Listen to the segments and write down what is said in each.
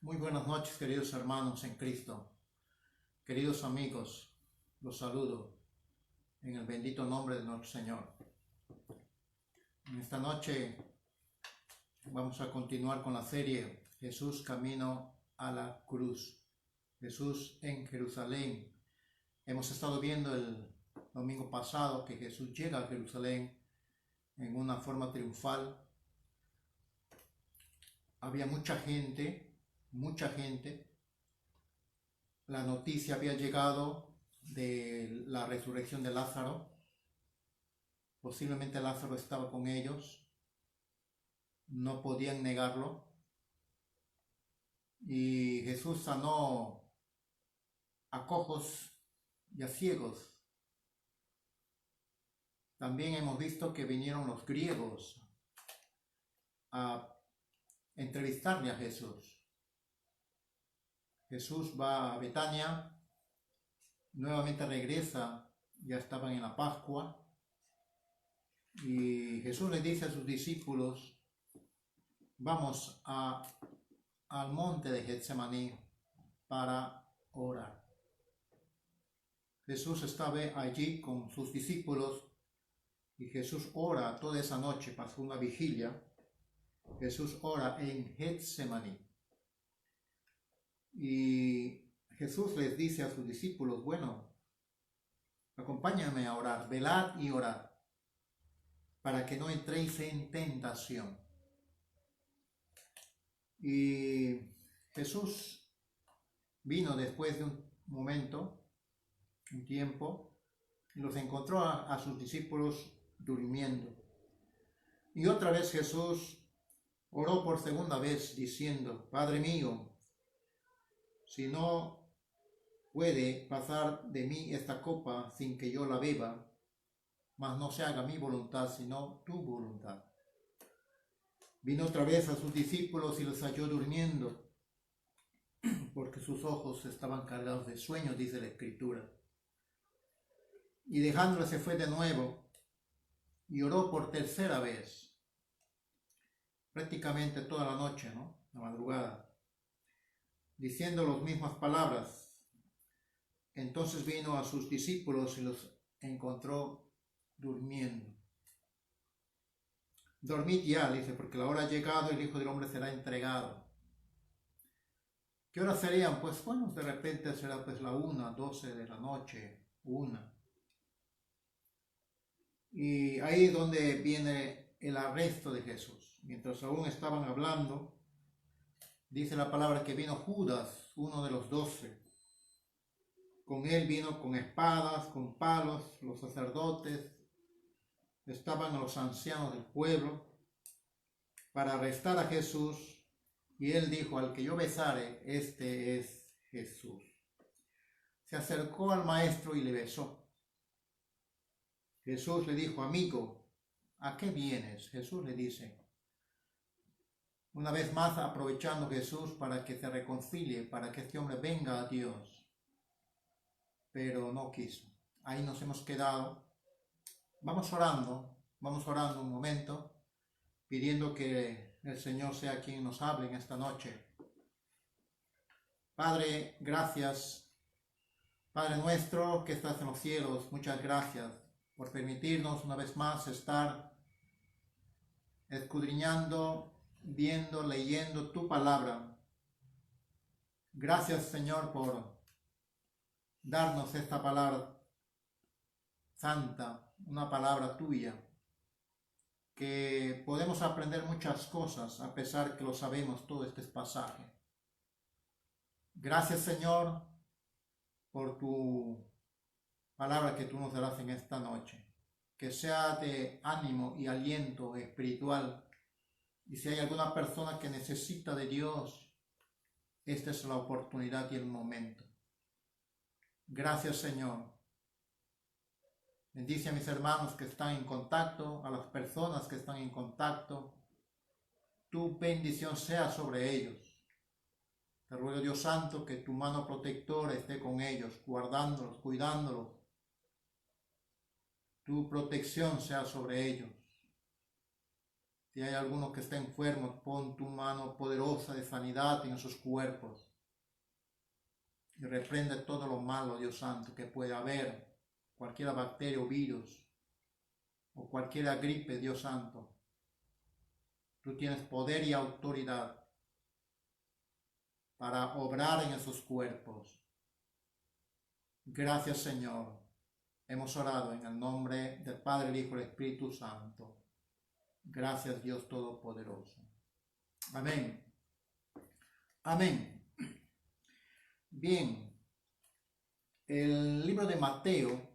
Muy buenas noches, queridos hermanos en Cristo, queridos amigos, los saludo en el bendito nombre de nuestro Señor. En esta noche vamos a continuar con la serie Jesús camino a la cruz, Jesús en Jerusalén. Hemos estado viendo el domingo pasado que Jesús llega a Jerusalén en una forma triunfal. Había mucha gente. La noticia había llegado de la resurrección de Lázaro. Posiblemente Lázaro estaba con ellos. No podían negarlo. Y Jesús sanó a cojos y a ciegos. También hemos visto que vinieron los griegos a entrevistarle a Jesús. Jesús va a Betania, nuevamente regresa, ya estaban en la Pascua, y Jesús le dice a sus discípulos: vamos al monte de Getsemaní para orar. Jesús estaba allí con sus discípulos y Jesús ora toda esa noche, pasó una vigilia. Jesús ora en Getsemaní. Y Jesús les dice a sus discípulos: bueno, acompáñenme a orar, velad y orad, para que no entréis en tentación. Y Jesús vino después de un momento, un tiempo, y los encontró a sus discípulos durmiendo. Y otra vez Jesús oró por segunda vez diciendo: Padre mío, si no puede pasar de mí esta copa sin que yo la beba, mas no se haga mi voluntad sino tu voluntad. Vino otra vez a sus discípulos y los halló durmiendo, porque sus ojos estaban cargados de sueño, dice la Escritura. Y dejándoles se fue de nuevo y oró por tercera vez, prácticamente toda la noche, la madrugada, diciendo las mismas palabras. Entonces vino a sus discípulos y los encontró durmiendo. Dormid ya, dice, porque la hora ha llegado y el Hijo del Hombre será entregado. ¿Qué horas serían? Pues bueno, de repente será pues la 1, 12 de la noche, 1. Y ahí es donde viene el arresto de Jesús. Mientras aún estaban hablando, dice la palabra que vino Judas, uno de los 12. Con él vino con espadas, con palos, los sacerdotes, estaban los ancianos del pueblo para arrestar a Jesús. Y él dijo: al que yo besare, este es Jesús. Se acercó al maestro y le besó. Jesús le dijo: amigo, ¿a qué vienes? Jesús le dice, una vez más aprovechando Jesús para que se reconcilie, para que este hombre venga a Dios. Pero no quiso. Ahí nos hemos quedado. Vamos orando un momento, pidiendo que el Señor sea quien nos hable en esta noche. Padre, gracias. Padre nuestro que estás en los cielos, muchas gracias por permitirnos una vez más estar escudriñando, viendo, leyendo tu palabra. Gracias, Señor, por darnos esta palabra santa, una palabra tuya, que podemos aprender muchas cosas a pesar que lo sabemos todo este pasaje. Gracias, Señor, por tu palabra que tú nos darás en esta noche, que sea de ánimo y aliento espiritual. Y si hay alguna persona que necesita de Dios, esta es la oportunidad y el momento. Gracias, Señor. Bendice a mis hermanos que están en contacto, a las personas que están en contacto. Tu bendición sea sobre ellos. Te ruego, Dios Santo, que tu mano protectora esté con ellos, guardándolos, cuidándolos. Tu protección sea sobre ellos. Si hay alguno que está enfermo, pon tu mano poderosa de sanidad en esos cuerpos. Y reprende todo lo malo, Dios Santo, que pueda haber, cualquier bacteria o virus, o cualquier gripe, Dios Santo. Tú tienes poder y autoridad para obrar en esos cuerpos. Gracias, Señor. Hemos orado en el nombre del Padre, el Hijo y el Espíritu Santo. Gracias, Dios Todopoderoso. Amén. Amén. Bien, el libro de Mateo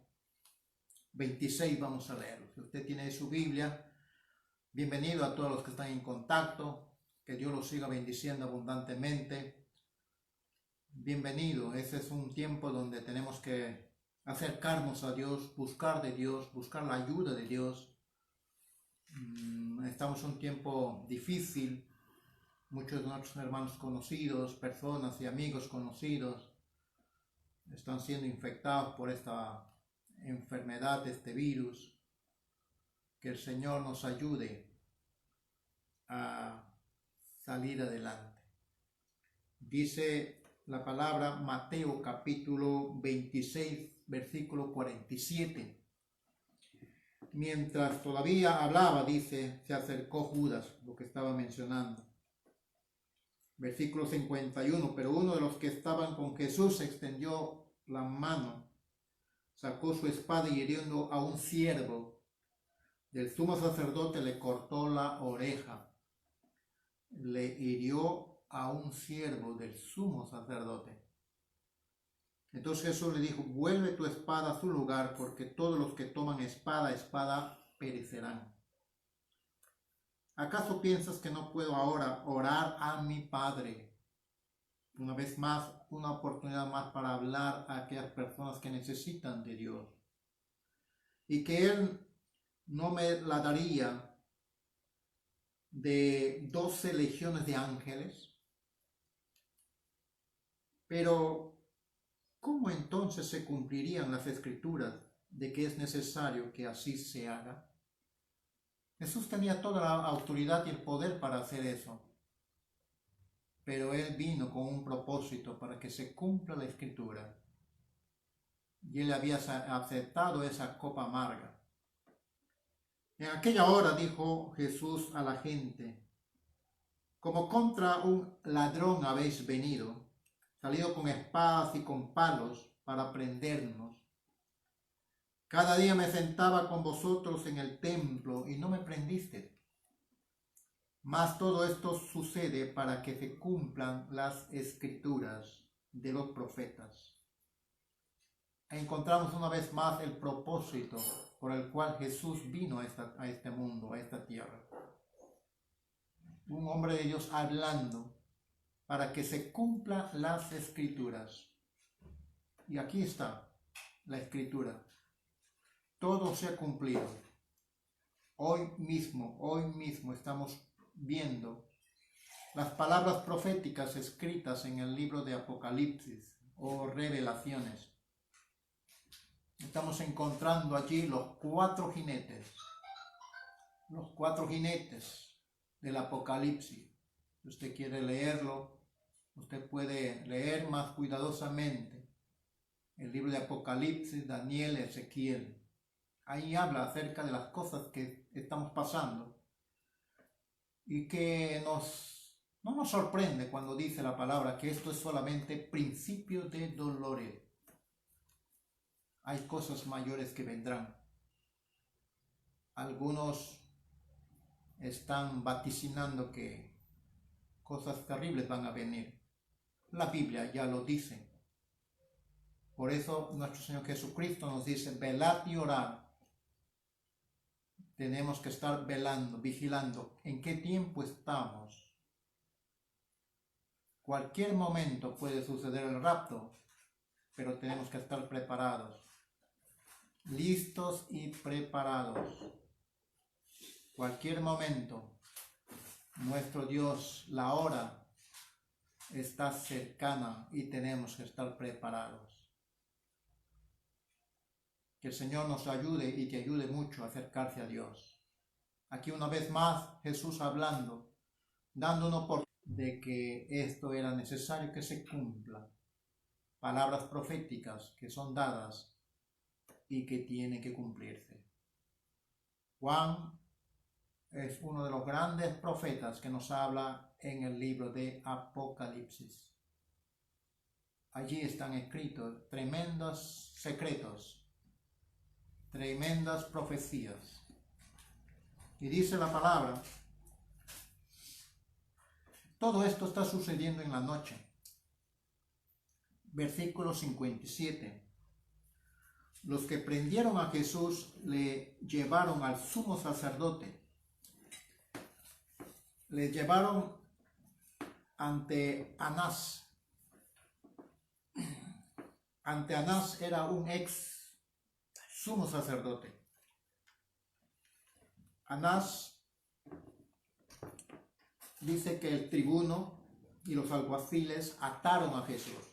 26 vamos a leerlo. Si usted tiene su Biblia, bienvenido a todos los que están en contacto. Que Dios los siga bendiciendo abundantemente. Bienvenido. Ese es un tiempo donde tenemos que acercarnos a Dios, buscar de Dios, buscar la ayuda de Dios. Estamos en un tiempo difícil. Muchos de nuestros hermanos conocidos, personas y amigos conocidos están siendo infectados por esta enfermedad, este virus. Que el Señor nos ayude a salir adelante. Dice la palabra Mateo capítulo 26, versículo 47. Mientras todavía hablaba, dice, se acercó Judas, lo que estaba mencionando. Versículo 51, pero uno de los que estaban con Jesús extendió la mano, sacó su espada y hiriendo a un siervo del sumo sacerdote le cortó la oreja. Le hirió a un siervo del sumo sacerdote. Entonces Jesús le dijo, vuelve tu espada a su lugar, porque todos los que toman espada perecerán. ¿Acaso piensas que no puedo ahora orar a mi Padre? Una vez más, una oportunidad más para hablar a aquellas personas que necesitan de Dios. Y que Él no me la daría de 12 legiones de ángeles. Pero ¿cómo entonces se cumplirían las escrituras de que es necesario que así se haga? Jesús tenía toda la autoridad y el poder para hacer eso. Pero Él vino con un propósito para que se cumpla la escritura. Y Él había aceptado esa copa amarga. En aquella hora dijo Jesús a la gente, como contra un ladrón habéis venido, salido con espadas y con palos para prendernos. Cada día me sentaba con vosotros en el templo y no me prendisteis. Mas todo esto sucede para que se cumplan las escrituras de los profetas. Encontramos una vez más el propósito por el cual Jesús vino a este mundo, a esta tierra. Un hombre de Dios hablando para que se cumplan las escrituras. Y aquí está la escritura. Todo se ha cumplido. Hoy mismo estamos viendo las palabras proféticas escritas en el libro de Apocalipsis o Revelaciones. Estamos encontrando allí los cuatro jinetes del Apocalipsis. Si usted quiere leerlo, usted puede leer más cuidadosamente el libro de Apocalipsis, Daniel, Ezequiel. Ahí habla acerca de las cosas que estamos pasando y que no nos sorprende cuando dice la palabra que esto es solamente principio de dolores. Hay cosas mayores que vendrán. Algunos están vaticinando que cosas terribles van a venir. La Biblia ya lo dice. Por eso nuestro Señor Jesucristo nos dice, velad y orad. Tenemos que estar velando, vigilando. ¿En qué tiempo estamos? Cualquier momento puede suceder el rapto, pero tenemos que estar preparados. Listos y preparados. Cualquier momento, nuestro Dios, la hora está cercana y tenemos que estar preparados. Que el Señor nos ayude y te ayude mucho a acercarse a Dios. Aquí una vez más Jesús hablando, dándonos por de que esto era necesario que se cumpla. Palabras proféticas que son dadas y que tienen que cumplirse. Juan es uno de los grandes profetas que nos habla en el libro de Apocalipsis. Allí están escritos tremendos secretos, tremendas profecías. Y dice la palabra, todo esto está sucediendo en la noche. Versículo 57. Los que prendieron a Jesús le llevaron al sumo sacerdote. Le llevaron ante Anás. Ante Anás era un ex sumo sacerdote. Anás dice que el tribuno y los alguaciles ataron a Jesús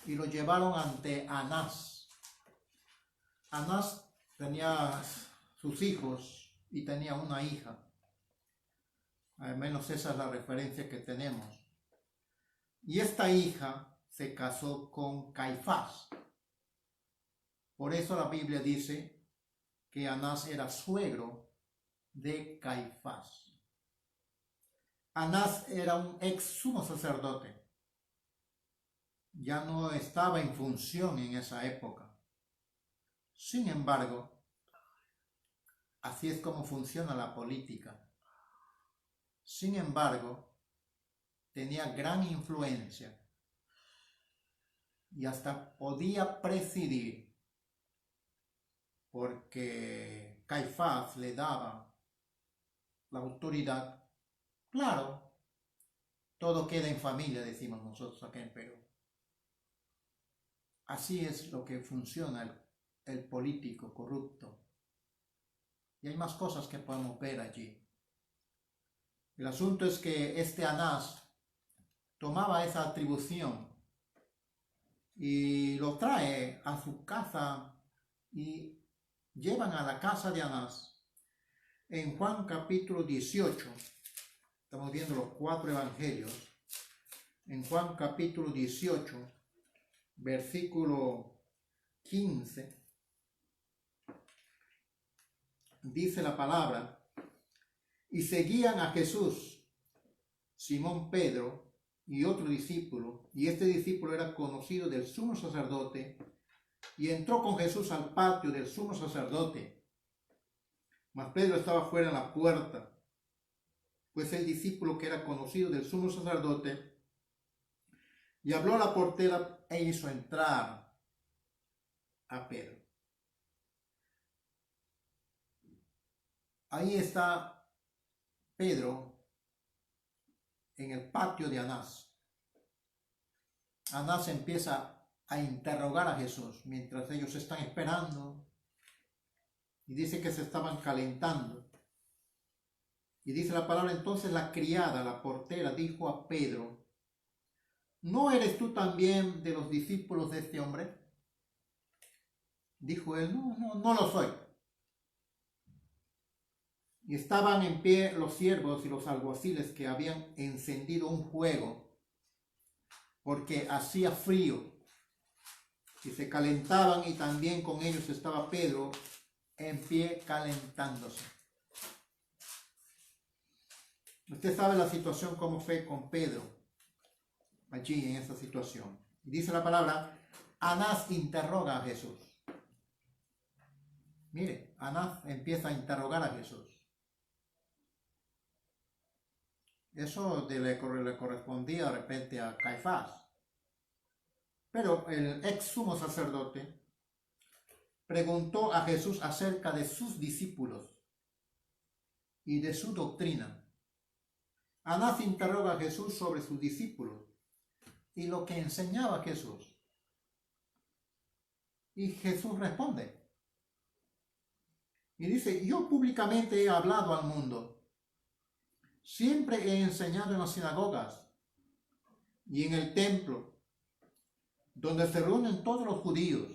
y lo llevaron ante Anás. Anás tenía sus hijos y tenía una hija. Al menos esa es la referencia que tenemos. Y esta hija se casó con Caifás. Por eso la Biblia dice que Anás era suegro de Caifás. Anás era un ex sumo sacerdote. Ya no estaba en función en esa época. Sin embargo, así es como funciona la política. Sin embargo, tenía gran influencia y hasta podía presidir, porque Caifás le daba la autoridad. Claro, todo queda en familia, decimos nosotros acá en Perú. Así es lo que funciona el político corrupto. Y hay más cosas que podemos ver allí. El asunto es que este Anás tomaba esa atribución y lo trae a su casa y llevan a la casa de Anás. En Juan capítulo 18, estamos viendo los 4 evangelios, en Juan capítulo 18, versículo 15, dice la palabra, y seguían a Jesús, Simón Pedro y otro discípulo, y este discípulo era conocido del sumo sacerdote, y entró con Jesús al patio del sumo sacerdote. Mas Pedro estaba fuera en la puerta, pues el discípulo que era conocido del sumo sacerdote, y habló a la portera e hizo entrar a Pedro. Ahí está Pedro en el patio de Anás. Anás empieza a interrogar a Jesús mientras ellos están esperando y dice que se estaban calentando. Y dice la palabra, entonces la criada, la portera, dijo a Pedro, ¿no eres tú también de los discípulos de este hombre? Dijo él, no lo soy. Y estaban en pie los siervos y los alguaciles que habían encendido un fuego, porque hacía frío, y se calentaban, y también con ellos estaba Pedro en pie calentándose. Usted sabe la situación, cómo fue con Pedro, allí en esa situación. Dice la palabra, Anás interroga a Jesús. Mire, Anás empieza a interrogar a Jesús. Eso le correspondía de repente a Caifás. Pero el ex sumo sacerdote preguntó a Jesús acerca de sus discípulos y de su doctrina. Anás interroga a Jesús sobre sus discípulos y lo que enseñaba Jesús. Y Jesús responde. Y dice, yo públicamente he hablado al mundo. Siempre he enseñado en las sinagogas y en el templo, donde se reúnen todos los judíos.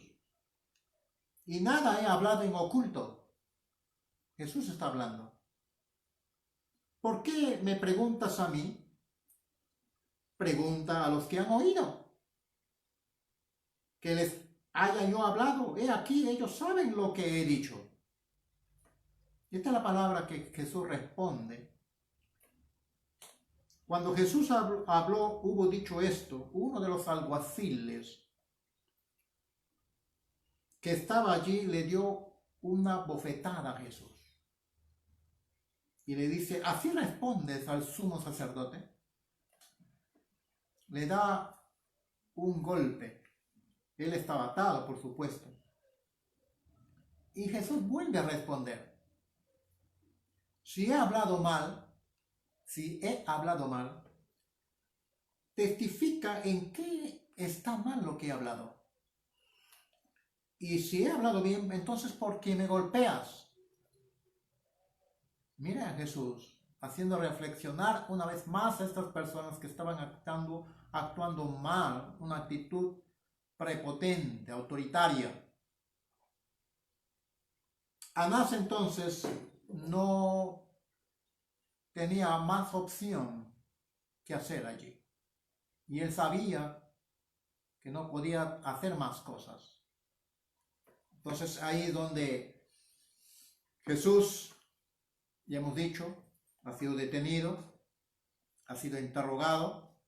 Y nada he hablado en oculto. Jesús está hablando. ¿Por qué me preguntas a mí? Pregunta a los que han oído. Que les haya yo hablado. He aquí, ellos saben lo que he dicho. Esta es la palabra que Jesús responde. Cuando Jesús habló, hubo dicho esto, uno de los alguaciles que estaba allí le dio una bofetada a Jesús. Y le dice, ¿así respondes al sumo sacerdote? Le da un golpe. Él estaba atado, por supuesto. Y Jesús vuelve a responder. Si he hablado mal, testifica en qué está mal lo que he hablado. Y si he hablado bien, entonces ¿por qué me golpeas? Mira a Jesús haciendo reflexionar una vez más a estas personas que estaban actuando mal, una actitud prepotente, autoritaria. Anás entonces no tenía más opción que hacer allí. Y él sabía que no podía hacer más cosas. Entonces ahí es donde Jesús, ya hemos dicho, ha sido detenido, ha sido interrogado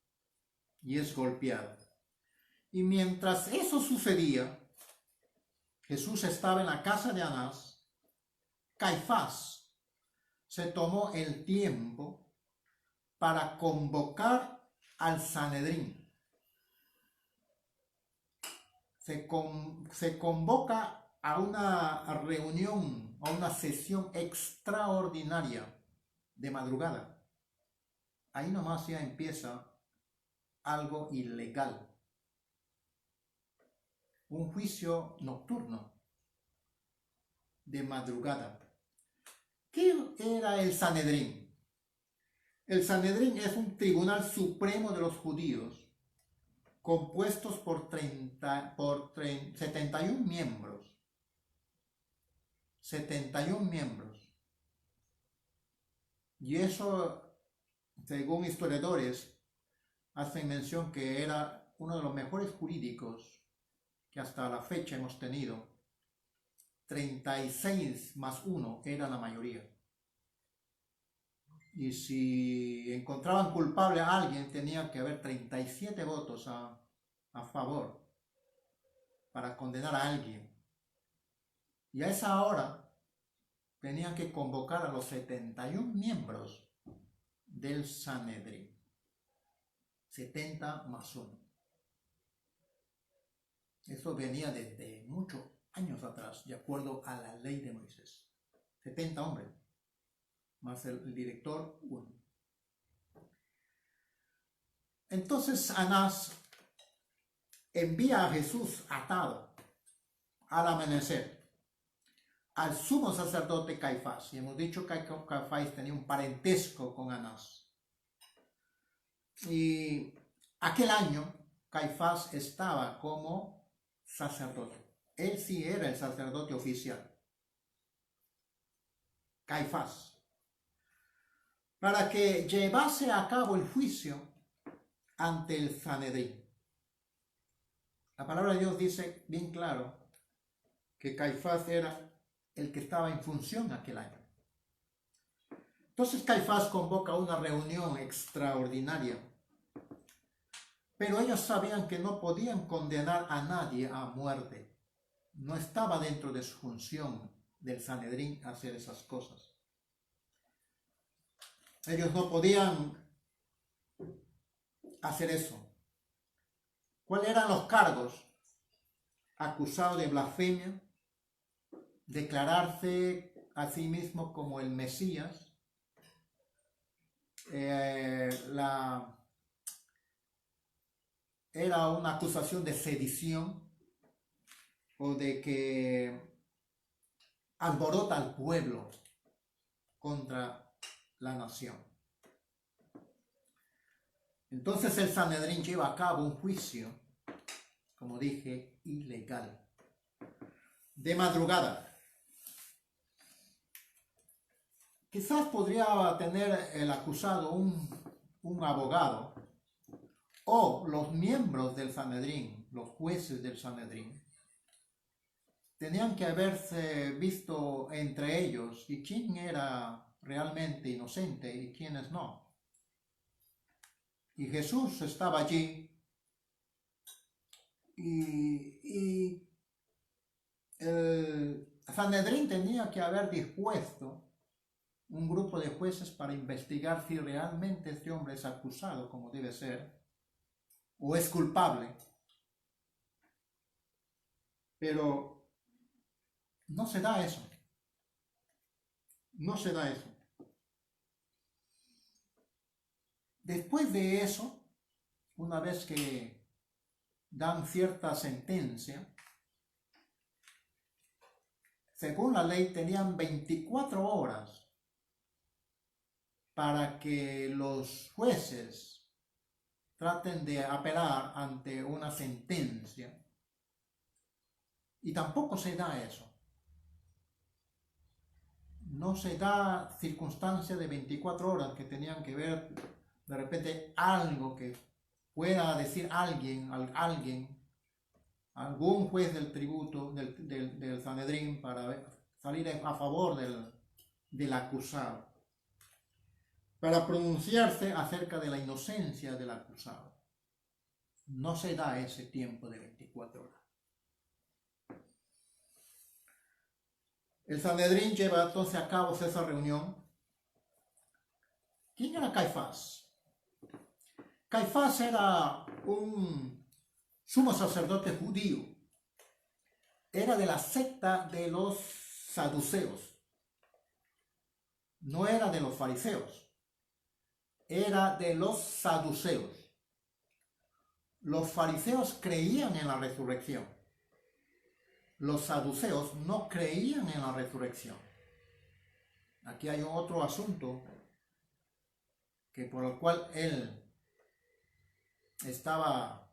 y es golpeado. Y mientras eso sucedía, Jesús estaba en la casa de Anás. Caifás se tomó el tiempo para convocar al Sanedrín. Se convoca a una reunión, a una sesión extraordinaria de madrugada. Ahí nomás ya empieza algo ilegal. Un juicio nocturno de madrugada. ¿Qué era el Sanedrín? El Sanedrín es un tribunal supremo de los judíos compuestos por 71 miembros. 71 miembros. Y eso, según historiadores, hacen mención que era uno de los mejores jurídicos que hasta la fecha hemos tenido. 36 más 1 era la mayoría. Y si encontraban culpable a alguien, tenía que haber 37 votos a favor para condenar a alguien. Y a esa hora tenían que convocar a los 71 miembros del Sanedrín. 70 más 1. Eso venía desde muchos años atrás, de acuerdo a la ley de Moisés. 70 hombres, más el director 1. Entonces Anás envía a Jesús atado al amanecer al sumo sacerdote Caifás. Y hemos dicho que Caifás tenía un parentesco con Anás. Y aquel año Caifás estaba como sacerdote. Él sí era el sacerdote oficial. Caifás. Para que llevase a cabo el juicio ante el Sanedrín. La palabra de Dios dice bien claro que Caifás era el que estaba en función aquel año. Entonces Caifás convoca una reunión extraordinaria, pero ellos sabían que no podían condenar a nadie a muerte. No estaba dentro de su función del Sanedrín hacer esas cosas. Ellos no podían hacer eso. ¿Cuáles eran los cargos? Acusado de blasfemia, declararse a sí mismo como el Mesías, era una acusación de sedición o de que alborota al pueblo contra la nación. Entonces el Sanedrín lleva a cabo un juicio, como dije, ilegal, de madrugada. Quizás podría tener el acusado un abogado o los miembros del Sanedrín, los jueces del Sanedrín. Tenían que haberse visto entre ellos y quién era realmente inocente y quiénes no. Y Jesús estaba allí y el Sanedrín tenía que haber dispuesto un grupo de jueces para investigar si realmente este hombre es acusado como debe ser o es culpable. Pero no se da eso. No se da eso. Después de eso, una vez que dan cierta sentencia, según la ley tenían 24 horas para que los jueces traten de apelar ante una sentencia. Y tampoco se da eso. No se da circunstancia de 24 horas que tenían que ver de repente algo que pueda decir alguien, algún juez del tributo, del Sanedrín, para salir a favor del acusado, para pronunciarse acerca de la inocencia del acusado. No se da ese tiempo de 24 horas. El Sanedrín lleva entonces a cabo esa reunión. ¿Quién era Caifás? Caifás era un sumo sacerdote judío. Era de la secta de los saduceos. No era de los fariseos. Era de los saduceos. Los fariseos creían en la resurrección. Los saduceos no creían en la resurrección. Aquí hay otro asunto por el cual él estaba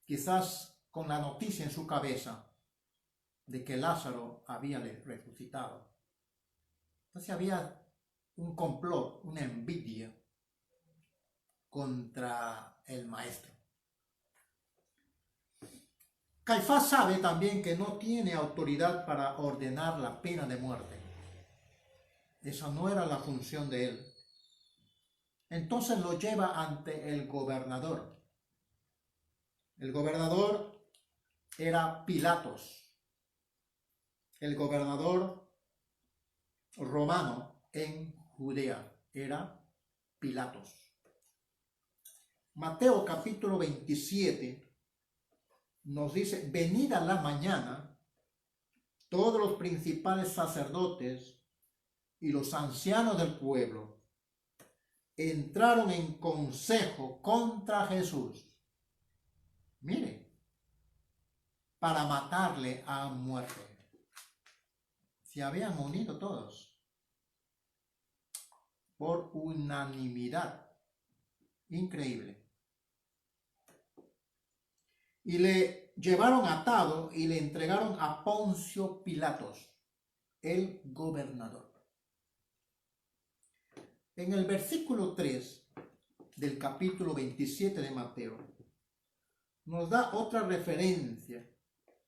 quizás con la noticia en su cabeza de que Lázaro había resucitado. Entonces había un complot, una envidia contra el maestro. Caifás sabe también que no tiene autoridad para ordenar la pena de muerte. Esa no era la función de él. Entonces lo lleva ante el gobernador. El gobernador era Pilatos, el gobernador romano en Judea era Pilatos. Mateo capítulo 27 nos dice: venida la mañana, todos los principales sacerdotes y los ancianos del pueblo entraron en consejo contra Jesús. Mire, para matarle a muerte. Se habían unido todos por unanimidad. Increíble. Y le llevaron atado y le entregaron a Poncio Pilatos, el gobernador. En el versículo 3 del capítulo 27 de Mateo, nos da otra referencia.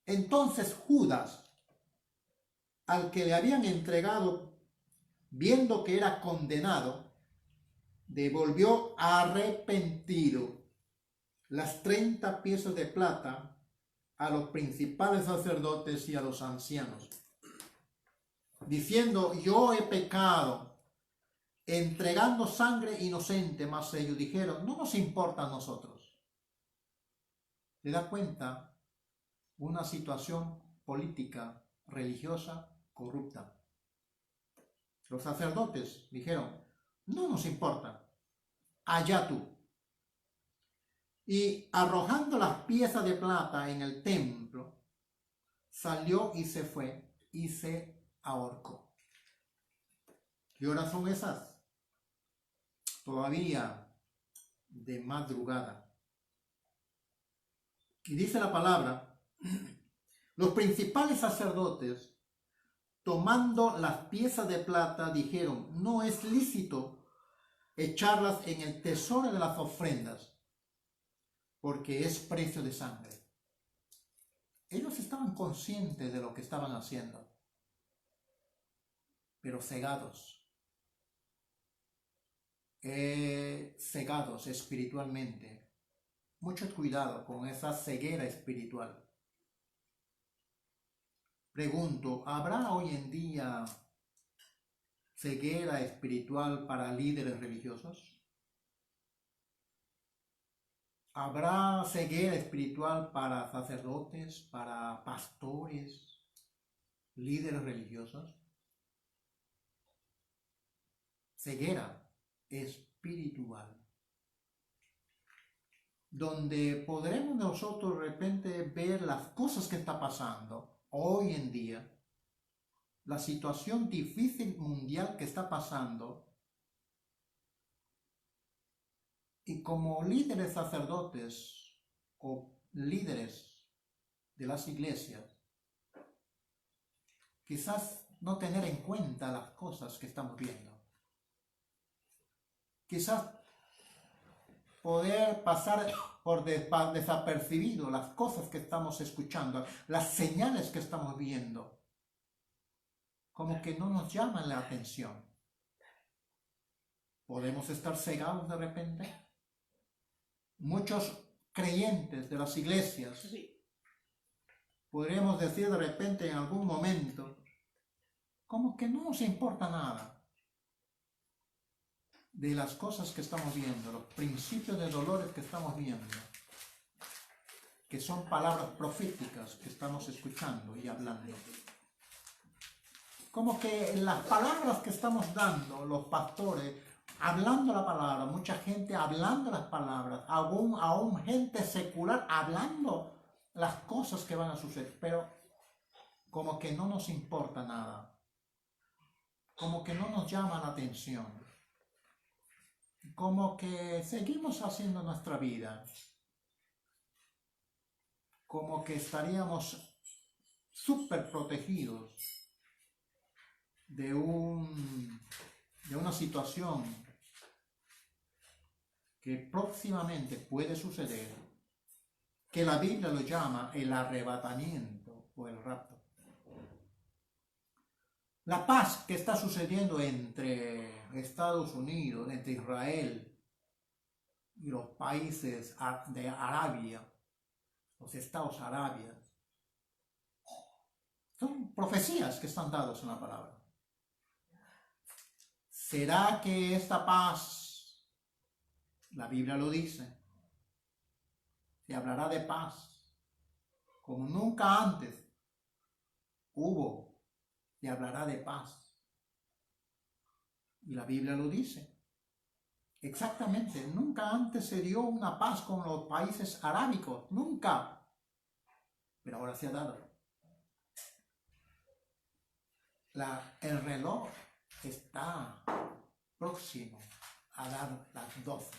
Entonces Judas, al que le habían entregado, viendo que era condenado, devolvió arrepentido las 30 piezas de plata a los principales sacerdotes y a los ancianos, diciendo: yo he pecado, entregando sangre inocente. Mas ellos dijeron: no nos importa a nosotros. ¿Se da cuenta? Una situación política, religiosa, corrupta. Los sacerdotes dijeron: no nos importa, allá tú. Y arrojando las piezas de plata en el templo, salió y se fue y se ahorcó. ¿Qué horas son esas? Todavía de madrugada. Y dice la palabra: los principales sacerdotes tomando las piezas de plata, dijeron, no es lícito echarlas en el tesoro de las ofrendas, porque es precio de sangre. Ellos estaban conscientes de lo que estaban haciendo, pero cegados espiritualmente. Mucho cuidado con esa ceguera espiritual. Pregunto, ¿habrá hoy en día ceguera espiritual para líderes religiosos? ¿Habrá ceguera espiritual para sacerdotes, para pastores, líderes religiosos? Ceguera espiritual, donde podremos nosotros de repente ver las cosas que está pasando hoy en día, la situación difícil mundial que está pasando, y como líderes sacerdotes o líderes de las iglesias, quizás no tener en cuenta las cosas que estamos viendo. Quizás poder pasar por desapercibido las cosas que estamos escuchando, las señales que estamos viendo, como que no nos llaman la atención. ¿Podemos estar cegados de repente? Muchos creyentes de las iglesias, podríamos decir de repente en algún momento, como que no nos importa nada de las cosas que estamos viendo, los principios de dolores que estamos viendo, que son palabras proféticas que estamos escuchando y hablando. Como que las palabras que estamos dando, los pastores, hablando la palabra, mucha gente hablando las palabras, aún gente secular hablando las cosas que van a suceder, pero como que no nos importa nada, como que no nos llama la atención. Como que seguimos haciendo nuestra vida, como que estaríamos súper protegidos de una situación que próximamente puede suceder, que la Biblia lo llama el arrebatamiento o el rapto. La paz que está sucediendo entre Estados Unidos, entre Israel y los países de Arabia, los estados árabes, son profecías que están dadas en la palabra. ¿Será que esta paz, la Biblia lo dice, se hablará de paz como nunca antes hubo? Se hablará de paz. Y la Biblia lo dice. Exactamente, nunca antes se dio una paz con los países arábicos, nunca. Pero ahora se ha dado. El reloj está próximo a dar las 12.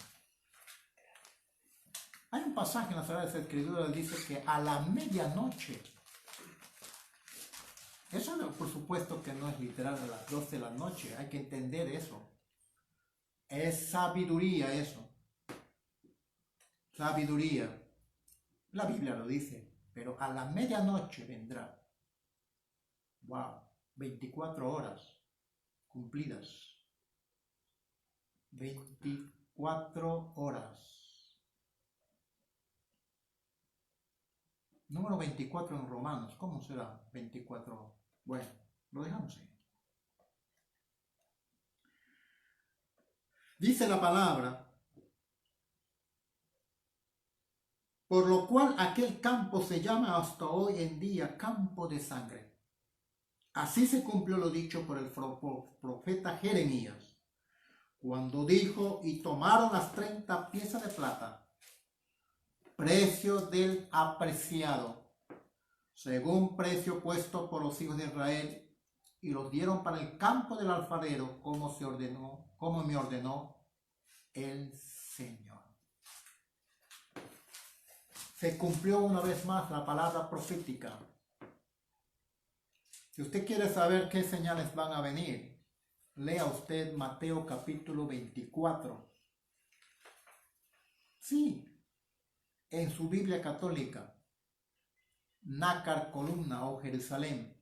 Hay un pasaje en las Sagradas Escrituras que dice que a la medianoche, eso por supuesto que no es literal a las 12 de la noche, hay que entender eso. Es sabiduría eso. Sabiduría. La Biblia lo dice, pero a la medianoche vendrá. Wow, 24 horas cumplidas. 24 horas. Número 24 en Romanos, ¿cómo será 24? Bueno, lo dejamos ahí. Dice la palabra, por lo cual aquel campo se llama hasta hoy en día campo de sangre. Así se cumplió lo dicho por el profeta Jeremías, cuando dijo, y tomaron las 30 piezas de plata, precio del apreciado, según precio puesto por los hijos de Israel, y los dieron para el campo del alfarero, como me ordenó el Señor. Se cumplió una vez más la palabra profética. Si usted quiere saber qué señales van a venir, lea usted Mateo capítulo 24. Sí, en su Biblia católica, Nácar Columna o Jerusalén.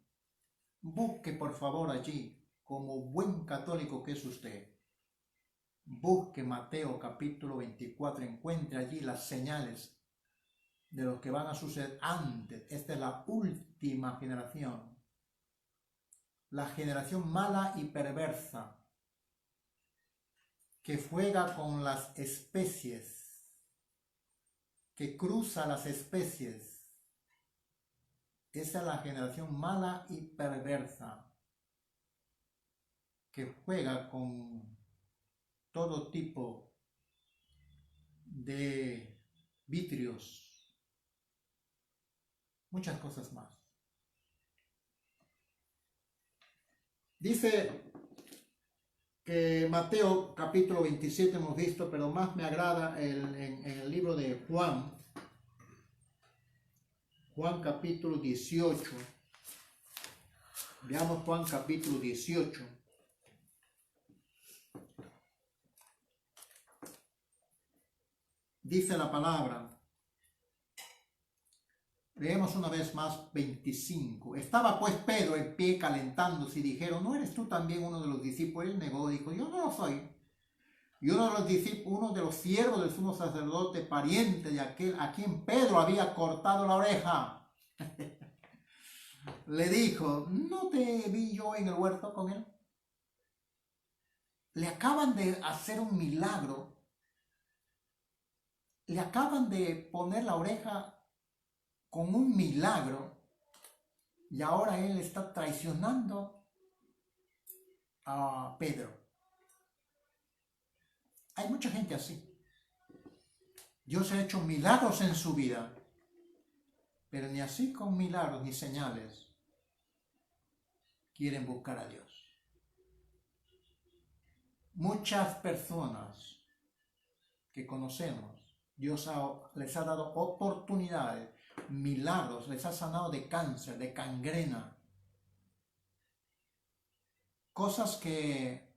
Busque por favor allí, como buen católico que es usted. Busque Mateo capítulo 24, encuentre allí las señales de lo que van a suceder antes. Esta es la última generación. La generación mala y perversa que juega con las especies, que cruza las especies. Esa es la generación mala y perversa que juega con todo tipo de vitrios, muchas cosas más. Dice que Mateo capítulo 27 hemos visto, pero más me agrada en el libro de Juan capítulo 18. Veamos Juan capítulo 18. Dice la palabra, leemos una vez más 25. Estaba pues Pedro en pie calentándose y dijeron, ¿no eres tú también uno de los discípulos? Él negó, dijo, yo no lo soy. Y uno de los discípulos, uno de los siervos del sumo sacerdote, pariente de aquel a quien Pedro había cortado la oreja, le dijo, ¿no te vi yo en el huerto con él? Le acaban de hacer un milagro. Le acaban de poner la oreja con un milagro y ahora él está traicionando a Pedro. Hay mucha gente así. Dios ha hecho milagros en su vida, pero ni así con milagros ni señales quieren buscar a Dios. Muchas personas que conocemos, Dios les ha dado oportunidades, milagros, les ha sanado de cáncer, de gangrena. Cosas que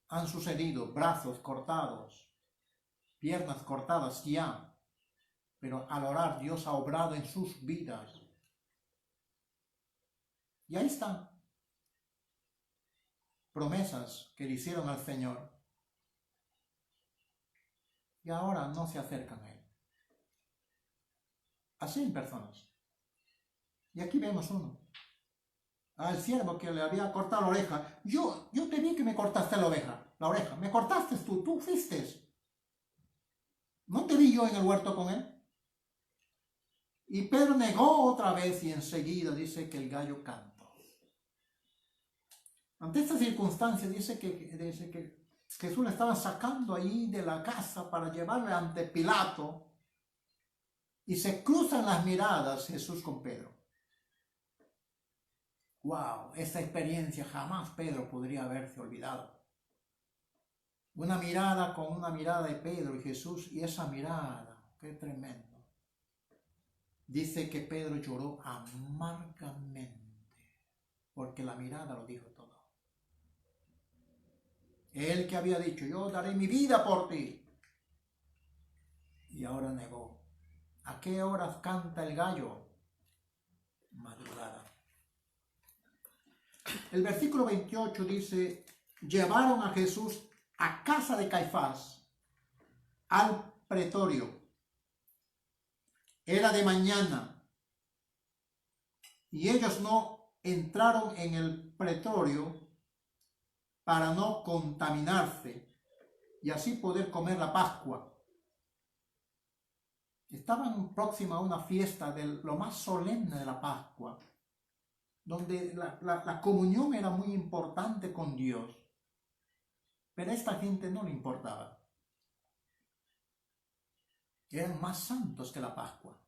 han sucedido, brazos cortados, piernas cortadas ya, pero al orar Dios ha obrado en sus vidas. Y ahí están. Promesas que le hicieron al Señor. Y ahora no se acercan a Él. Así hay personas. Y aquí vemos uno. Al siervo que le había cortado la oreja. Yo te vi que me cortaste la oreja. Me cortaste tú fuiste. ¿No te vi yo en el huerto con él? Y Pedro negó otra vez y enseguida dice que el gallo cantó. Ante esta circunstancia dice que Jesús le estaba sacando ahí de la casa para llevarle ante Pilato. Y se cruzan las miradas Jesús con Pedro. ¡Wow! Esa experiencia jamás Pedro podría haberse olvidado. Una mirada con una mirada de Pedro y Jesús, y esa mirada, qué tremendo. Dice que Pedro lloró amargamente, porque la mirada lo dijo todo. Él que había dicho, yo daré mi vida por ti, y ahora negó. ¿A qué horas canta el gallo? Madrugada. El versículo 28 dice, llevaron a Jesús a casa de Caifás, al pretorio. Era de mañana, y ellos no entraron en el pretorio para no contaminarse y así poder comer la Pascua. Estaban próxima a una fiesta de lo más solemne de la Pascua, donde la comunión era muy importante con Dios, pero a esta gente no le importaba. Eran más santos que la Pascua.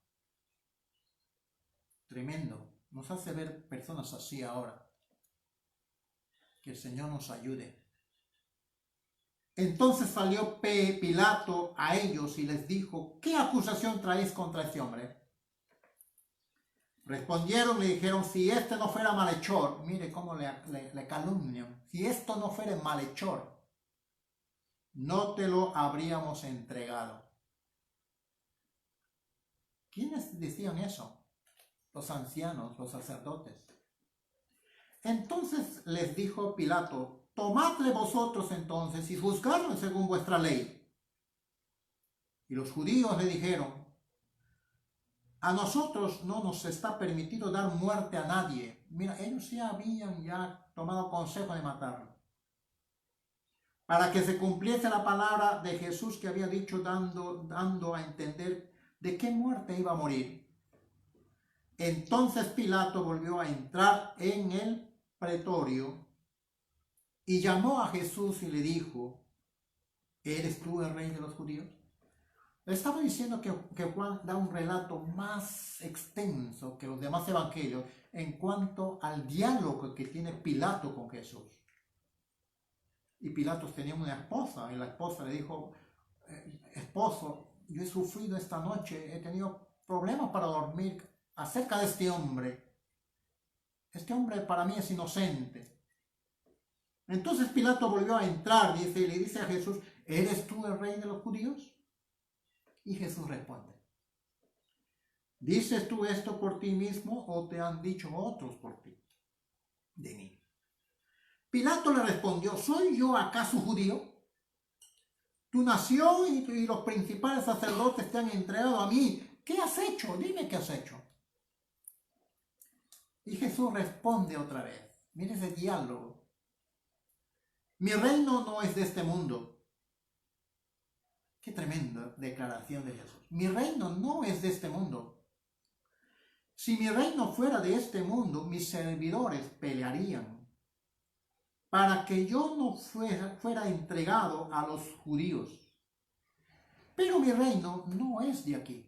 Tremendo. Nos hace ver personas así ahora. Que el Señor nos ayude. Entonces salió Pilato a ellos y les dijo, ¿qué acusación traéis contra este hombre? Respondieron, le dijeron, si este no fuera malhechor, mire cómo le calumnian, si esto no fuera malhechor, no te lo habríamos entregado. ¿Quiénes decían eso? Los ancianos, los sacerdotes. Entonces les dijo Pilato, tomadle vosotros entonces y juzgadlo según vuestra ley. Y los judíos le dijeron, a nosotros no nos está permitido dar muerte a nadie. Mira, ellos habían tomado consejo de matarlo. Para que se cumpliese la palabra de Jesús que había dicho, dando a entender de qué muerte iba a morir. Entonces Pilato volvió a entrar en el pretorio y llamó a Jesús y le dijo, ¿eres tú el rey de los judíos? Le estaba diciendo que Juan da un relato más extenso que los demás evangelios en cuanto al diálogo que tiene Pilato con Jesús. Y Pilato tenía una esposa y la esposa le dijo, esposo, yo he sufrido esta noche, he tenido problemas para dormir acerca de este hombre. Este hombre para mí es inocente. Entonces Pilato volvió a entrar, y le dice a Jesús, ¿eres tú el rey de los judíos? Y Jesús responde, ¿dices tú esto por ti mismo o te han dicho otros por ti? De mí. Pilato le respondió, ¿soy yo acaso judío? Tu nación y los principales sacerdotes te han entregado a mí. ¿Qué has hecho? Dime qué has hecho. Y Jesús responde otra vez. Mire ese diálogo. Mi reino no es de este mundo. Qué tremenda declaración de Jesús. Mi reino no es de este mundo. Si mi reino fuera de este mundo, mis servidores pelearían para que yo no fuera entregado a los judíos. Pero mi reino no es de aquí.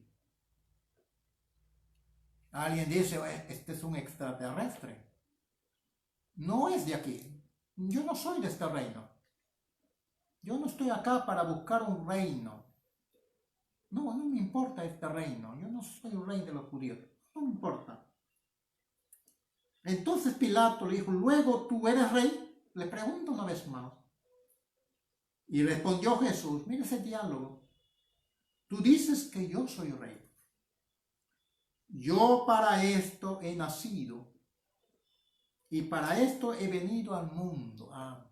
Alguien dice, este es un extraterrestre. No es de aquí. Yo no soy de este reino. Yo no estoy acá para buscar un reino. No me importa este reino. Yo no soy el rey de los judíos. No me importa. Entonces Pilato le dijo, ¿luego tú eres rey? Le pregunto una vez más. Y respondió Jesús, mira ese diálogo. Tú dices que yo soy rey. Yo para esto he nacido y para esto he venido al mundo. Amén.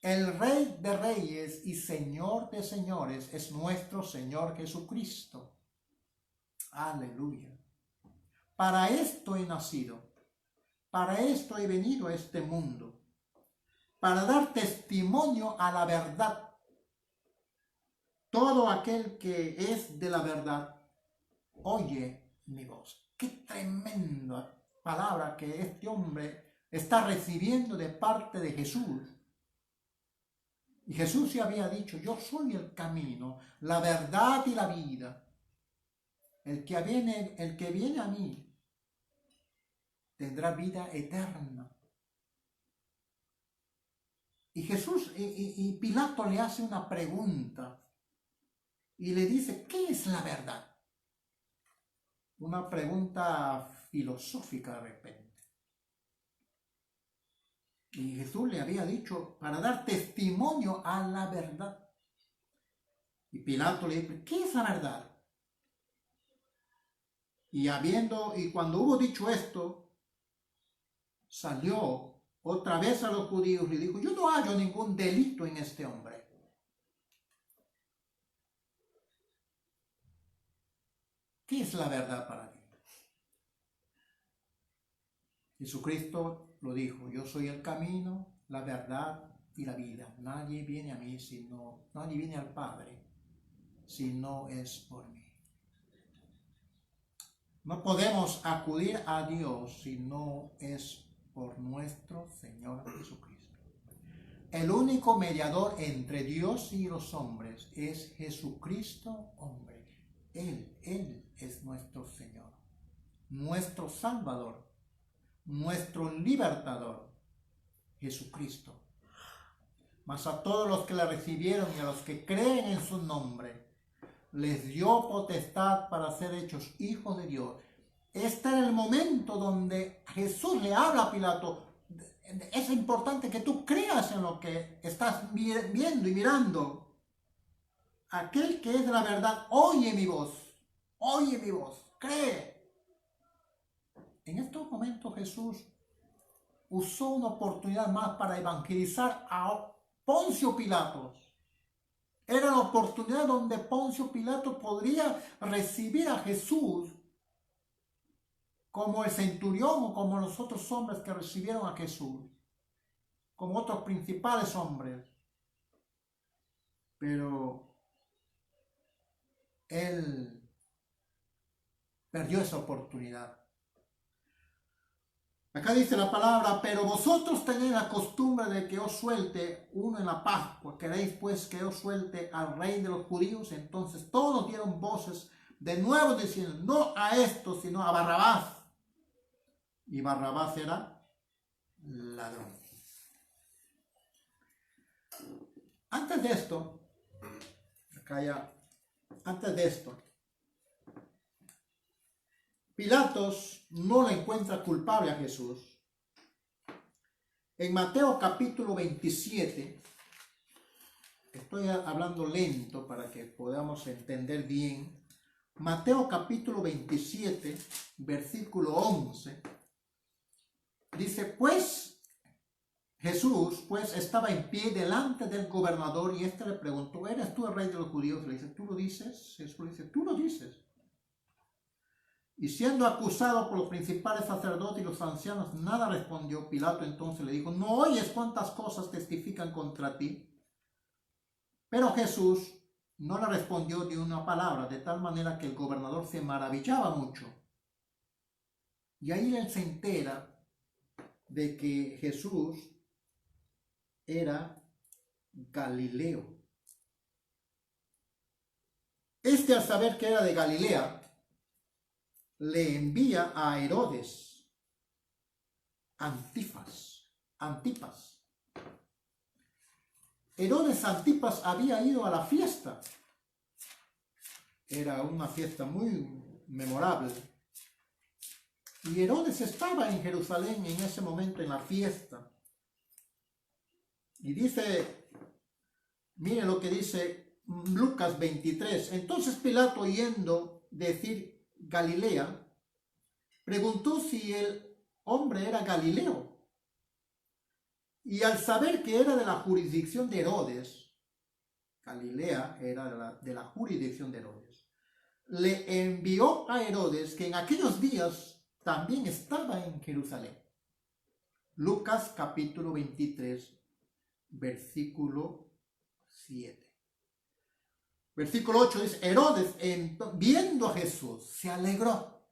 El Rey de Reyes y Señor de Señores es nuestro Señor Jesucristo. Aleluya. Para esto he nacido. Para esto he venido a este mundo. Para dar testimonio a la verdad. Todo aquel que es de la verdad, oye mi voz. Qué tremenda palabra que este hombre está recibiendo de parte de Jesús. Y Jesús se había dicho, yo soy el camino, la verdad y la vida. El que viene a mí tendrá vida eterna. Y Jesús y Pilato le hace una pregunta y le dice, ¿qué es la verdad? Una pregunta filosófica de repente. Y Jesús le había dicho para dar testimonio a la verdad. Y Pilato le dice, ¿qué es la verdad? Y cuando hubo dicho esto, salió otra vez a los judíos y dijo, yo no hallo ningún delito en este hombre. ¿Qué es la verdad para ti? Jesucristo lo dijo, yo soy el camino, la verdad y la vida. Nadie viene a mí nadie viene al Padre si no es por mí. No podemos acudir a Dios si no es por nuestro Señor Jesucristo. El único mediador entre Dios y los hombres es Jesucristo, hombre. Él es nuestro Señor, nuestro Salvador, nuestro libertador, Jesucristo. Mas a todos los que le recibieron y a los que creen en su nombre, les dio potestad para ser hechos hijos de Dios. este era el momento donde Jesús le habla a Pilato. Es importante que tú creas en lo que estás viendo y mirando. Aquel que es de la verdad, oye mi voz, cree. En estos momentos Jesús usó una oportunidad más para evangelizar a Poncio Pilatos. Era la oportunidad donde Poncio Pilato podría recibir a Jesús como el centurión o como los otros hombres que recibieron a Jesús, como otros principales hombres. Pero él perdió esa oportunidad. Acá dice la palabra, pero vosotros tenéis la costumbre de que os suelte uno en la Pascua. ¿Queréis pues que os suelte al rey de los judíos? Entonces todos dieron voces de nuevo diciendo, no a esto, sino a Barrabás. Y Barrabás era ladrón. Antes de esto, Pilatos no le encuentra culpable a Jesús. En Mateo capítulo 27, estoy hablando lento para que podamos entender bien. Mateo capítulo 27, versículo 11, dice, pues Jesús estaba en pie delante del gobernador y éste le preguntó, ¿eres tú el rey de los judíos? Le dice, ¿tú lo dices? Jesús le dice, tú lo dices. Y siendo acusado por los principales sacerdotes y los ancianos, nada respondió. Pilato entonces le dijo, ¿no oyes cuántas cosas testifican contra ti? Pero Jesús no le respondió ni una palabra, de tal manera que el gobernador se maravillaba mucho. Y ahí él se entera de que Jesús era Galileo. Al saber que era de Galilea, le envía a Herodes Antipas. Herodes Antipas había ido a la fiesta. Era una fiesta muy memorable. Y Herodes estaba en Jerusalén en ese momento en la fiesta. Y dice, mire lo que dice Lucas 23. Entonces Pilato, oyendo decir Galilea, preguntó si el hombre era Galileo. Y al saber que era de la jurisdicción de Herodes, Galilea era de la jurisdicción de Herodes, le envió a Herodes, que en aquellos días también estaba en Jerusalén. Lucas capítulo 23, versículo 7. Versículo 8 dice, Herodes, viendo a Jesús, se alegró.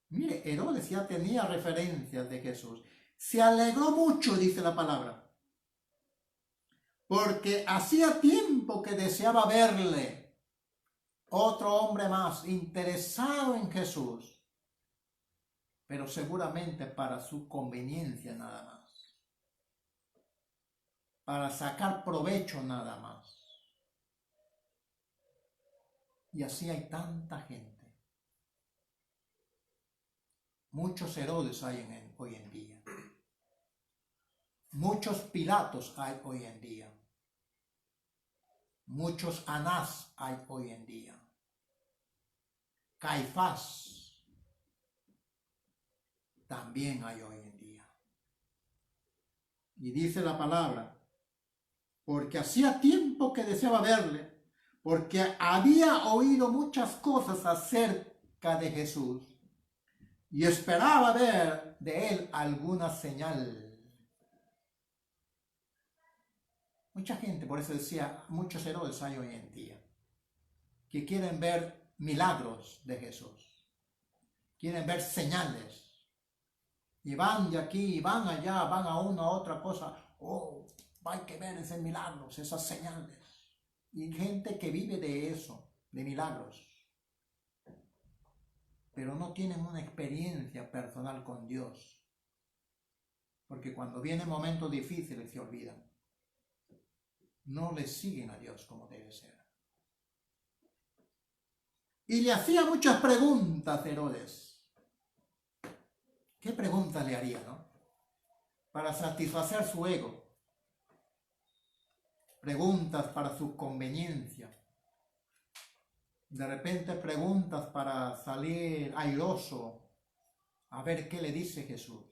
Mire, Herodes ya tenía referencias de Jesús. Se alegró mucho, dice la palabra, porque hacía tiempo que deseaba verle. Otro hombre más interesado en Jesús, pero seguramente para su conveniencia nada más, para sacar provecho nada más. Y así hay tanta gente. Muchos Herodes hay hoy en día. Muchos Pilatos hay hoy en día. Muchos Anás hay hoy en día. Caifás también hay hoy en día. Y dice la palabra, porque hacía tiempo que deseaba verle, porque había oído muchas cosas acerca de Jesús y esperaba ver de él alguna señal. Mucha gente, por eso decía, muchos Herodes hay hoy en día, que quieren ver milagros de Jesús, quieren ver señales, y van de aquí, y van allá, van a una a otra cosa, hay que ver esos milagros, esas señales, y gente que vive de eso, de milagros, pero no tienen una experiencia personal con Dios, porque cuando vienen momentos difíciles se olvidan. No le siguen a Dios como debe ser. Y le hacía muchas preguntas Herodes. ¿Qué preguntas le haría, no? Para satisfacer su ego. Preguntas para su conveniencia. De repente preguntas para salir airoso a ver qué le dice Jesús.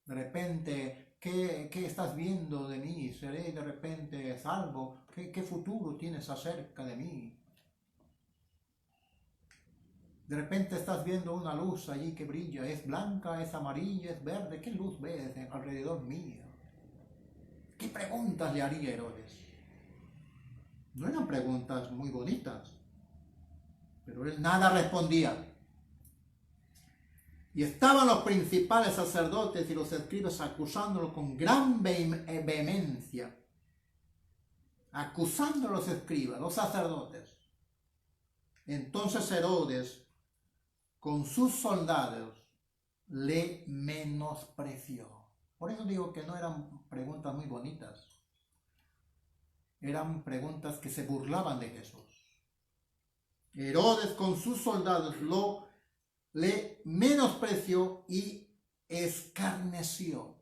De repente, ¿qué estás viendo de mí? ¿Seré de repente salvo? ¿Qué futuro tienes acerca de mí? De repente estás viendo una luz allí que brilla, es blanca, es amarilla, es verde. ¿Qué luz ves alrededor mío? ¿Qué preguntas le haría Herodes? No eran preguntas muy bonitas, pero él nada respondía. Y estaban los principales sacerdotes y los escribas acusándolo con gran vehemencia. Acusando a los escribas, los sacerdotes. Entonces Herodes, con sus soldados, le menospreció. Por eso digo que no eran preguntas muy bonitas. Eran preguntas que se burlaban de Jesús. Herodes con sus soldados le menospreció y escarneció.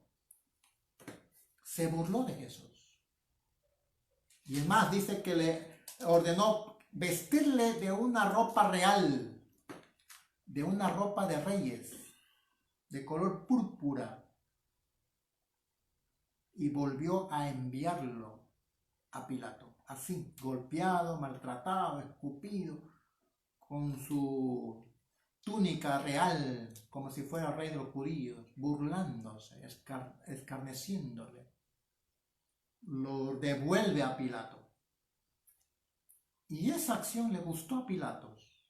Se burló de Jesús. Y es más, dice que le ordenó vestirle de una ropa real, de una ropa de reyes, de color púrpura, y volvió a enviarlo a Pilato, así, golpeado, maltratado, escupido, con su túnica real, como si fuera rey de los judíos, burlándose, escarneciéndole. Lo devuelve a Pilato. Y esa acción le gustó a Pilatos.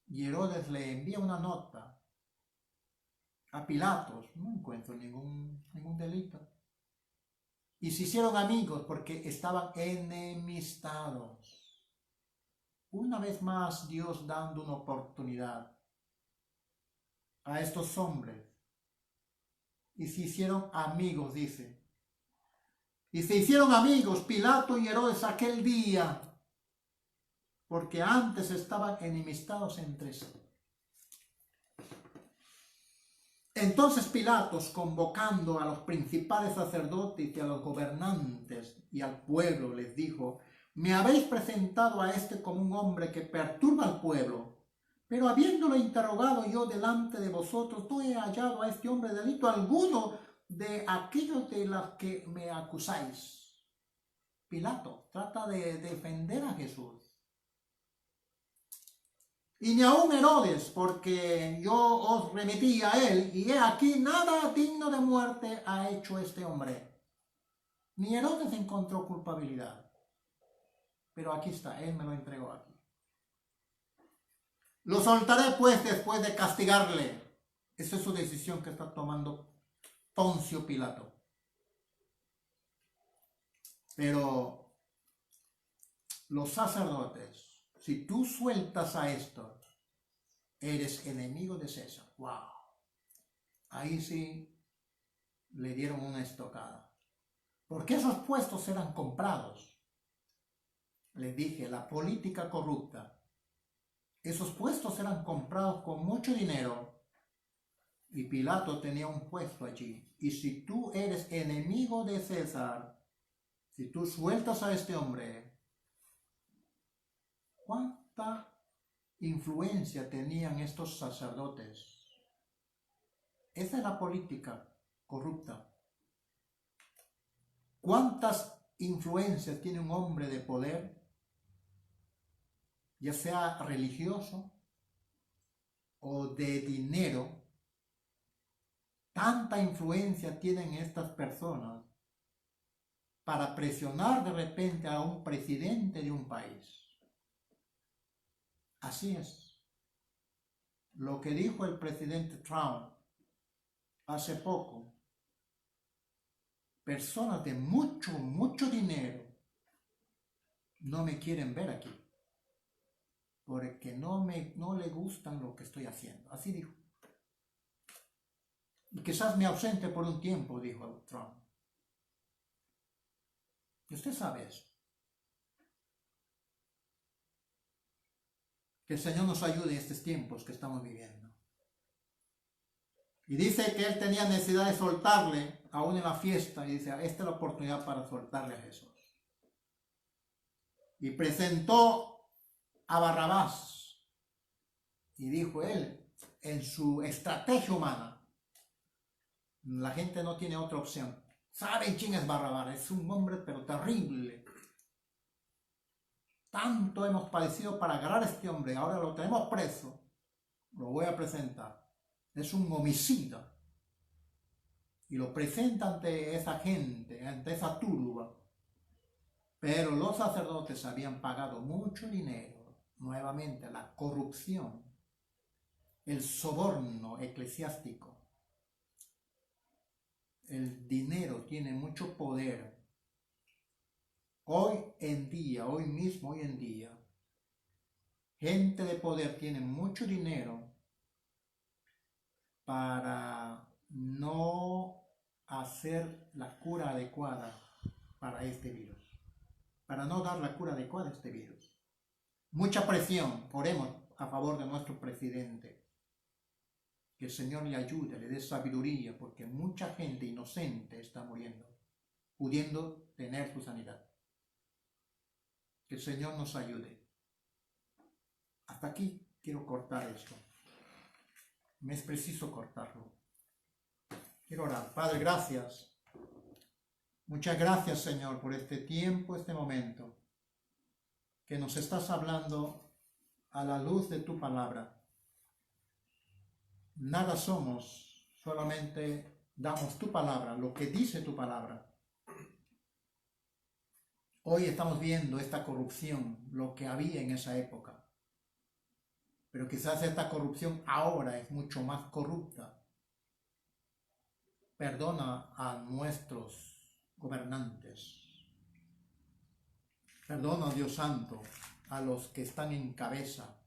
Y Herodes le envía una nota a Pilatos. No encuentro ningún delito. Y se hicieron amigos porque estaban enemistados. Una vez más Dios dando una oportunidad a estos hombres. Y se hicieron amigos, dice. Y se hicieron amigos Pilato y Herodes aquel día, porque antes estaban enemistados entre sí. Entonces Pilatos, convocando a los principales sacerdotes y a los gobernantes y al pueblo, les dijo: me habéis presentado a este como un hombre que perturba al pueblo, pero habiéndolo interrogado yo delante de vosotros, no he hallado a este hombre delito alguno de aquellos de los que me acusáis. Pilato trata de defender a Jesús. Y ni aun Herodes, porque yo os remití a él, y he aquí nada digno de muerte ha hecho este hombre. Ni Herodes encontró culpabilidad. Pero aquí está, él me lo entregó aquí. Lo soltaré pues después de castigarle. Esa es su decisión que está tomando Poncio Pilato. Pero los sacerdotes, si tú sueltas a esto, eres enemigo de César. ¡Wow! Ahí sí le dieron una estocada. Porque esos puestos eran comprados. Les dije, la política corrupta. Esos puestos eran comprados con mucho dinero. Y Pilato tenía un puesto allí. Y si tú eres enemigo de César, si tú sueltas a este hombre, ¿cuánta influencia tenían estos sacerdotes? Esa es la política corrupta. ¿Cuántas influencias tiene un hombre de poder, ya sea religioso o de dinero? Tanta influencia tienen estas personas para presionar de repente a un presidente de un país. Así es. Lo que dijo el presidente Trump hace poco, personas de mucho dinero no me quieren ver aquí, porque no le gustan lo que estoy haciendo. Así dijo. Y quizás me ausente por un tiempo, dijo Trump. Y usted sabe eso. Que el Señor nos ayude en estos tiempos que estamos viviendo. Y dice que él tenía necesidad de soltarle, aún en la fiesta, y dice, esta es la oportunidad para soltarle a Jesús. Y presentó a Barrabás, y dijo él, en su estrategia humana, la gente no tiene otra opción. ¿Saben quién es Barrabás? Es un hombre pero terrible. Tanto hemos padecido para agarrar a este hombre, ahora lo tenemos preso, lo voy a presentar. Es un homicida. Y lo presenta ante esa gente, ante esa turba. Pero los sacerdotes habían pagado mucho dinero, nuevamente la corrupción, el soborno eclesiástico. El dinero tiene mucho poder. Hoy en día, hoy en día, gente de poder tiene mucho dinero para no hacer la cura adecuada para este virus, para no dar la cura adecuada a este virus. Mucha presión, oremos a favor de nuestro presidente, que el Señor le ayude, le dé sabiduría, porque mucha gente inocente está muriendo, pudiendo tener su sanidad. Que el Señor nos ayude. Hasta aquí quiero cortar esto. Me es preciso cortarlo. Quiero orar. Padre, gracias. Muchas gracias, Señor, por este tiempo, este momento, que nos estás hablando a la luz de tu palabra. Nada somos, solamente damos tu palabra, lo que dice tu palabra. Hoy estamos viendo esta corrupción, lo que había en esa época. Pero quizás esta corrupción ahora es mucho más corrupta. Perdona a nuestros gobernantes. Perdona, Dios Santo, a los que están en cabeza